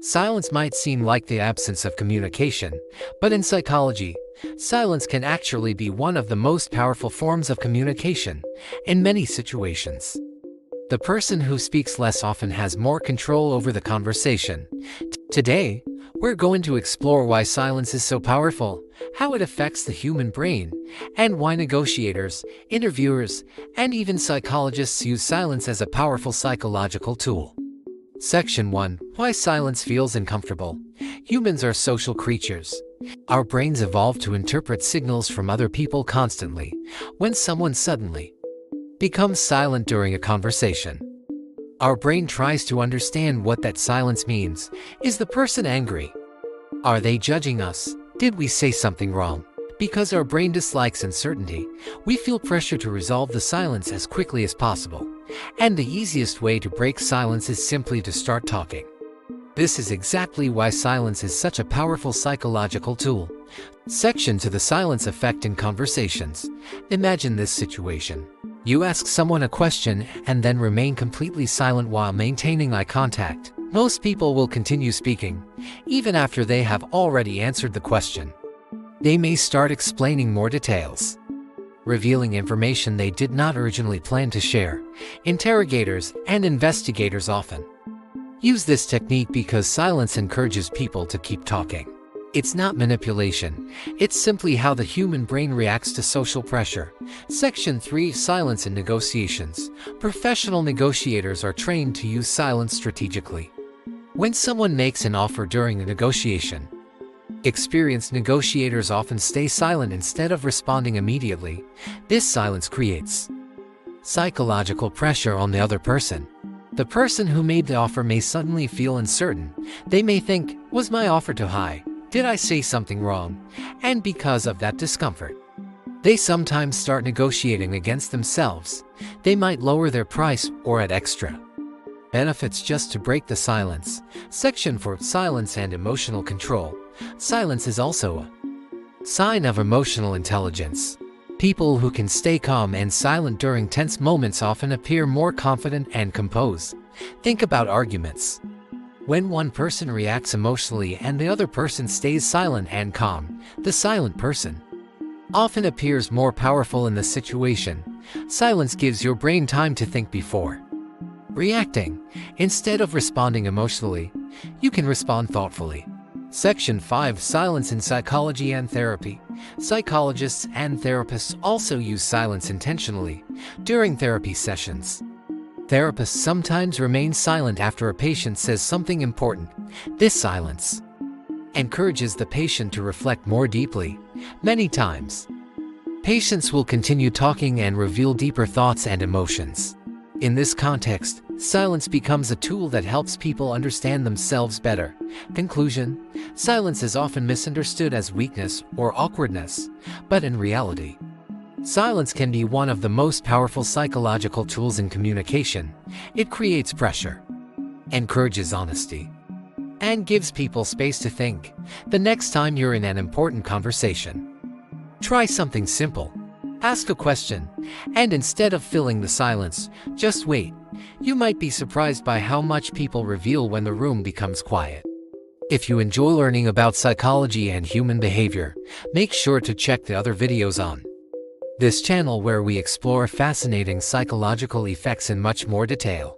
Silence might seem like the absence of communication, but in psychology, silence can actually be one of the most powerful forms of communication in many situations. The person who speaks less often has more control over the conversation. Today, we're going to explore why silence is so powerful, how it affects the human brain, and why negotiators, interviewers, and even psychologists use silence as a powerful psychological tool. Section 1. Why silence feels uncomfortable. Humans are social creatures. Our brains evolved to interpret signals from other people constantly. When someone suddenly becomes silent during a conversation, our brain tries to understand what that silence means. Is the person angry? Are they judging us? Did we say something wrong? Because our brain dislikes uncertainty, we feel pressure to resolve the silence as quickly as possible. And the easiest way to break silence is simply to start talking. This is exactly why silence is such a powerful psychological tool. Section 2. The silence effect in conversations. Imagine this situation. You ask someone a question and then remain completely silent while maintaining eye contact. Most people will continue speaking, even after they have already answered the question. They may start explaining more details, revealing information they did not originally plan to share. Interrogators and investigators often use this technique because silence encourages people to keep talking. It's not manipulation, it's simply how the human brain reacts to social pressure. Section 3. Silence in negotiations. Professional negotiators are trained to use silence strategically. When someone makes an offer during a negotiation, experienced negotiators often stay silent instead of responding immediately. This silence creates psychological pressure on the other person. The person who made the offer may suddenly feel uncertain. They may think, was my offer too high? Did I say something wrong? And because of that discomfort, they sometimes start negotiating against themselves. They might lower their price or add extra benefits just to break the silence. Section 4. Silence and emotional control. Silence is also a sign of emotional intelligence. People who can stay calm and silent during tense moments often appear more confident and composed. Think about arguments. When one person reacts emotionally and the other person stays silent and calm, the silent person often appears more powerful in the situation. Silence gives your brain time to think before reacting. Instead of responding emotionally, you can respond thoughtfully. Section 5. Silence in psychology and therapy. Psychologists and therapists also use silence intentionally during therapy sessions. Therapists sometimes remain silent after a patient says something important. This silence encourages the patient to reflect more deeply. Many times, patients will continue talking and reveal deeper thoughts and emotions. In this context, silence becomes a tool that helps people understand themselves better. Conclusion: silence is often misunderstood as weakness or awkwardness, but in reality, silence can be one of the most powerful psychological tools in communication. It creates pressure, encourages honesty, and gives people space to think. The next time you're in an important conversation, try something simple. Ask a question, and instead of filling the silence, just wait. You might be surprised by how much people reveal when the room becomes quiet. If you enjoy learning about psychology and human behavior, make sure to check the other videos on this channel where we explore fascinating psychological effects in much more detail.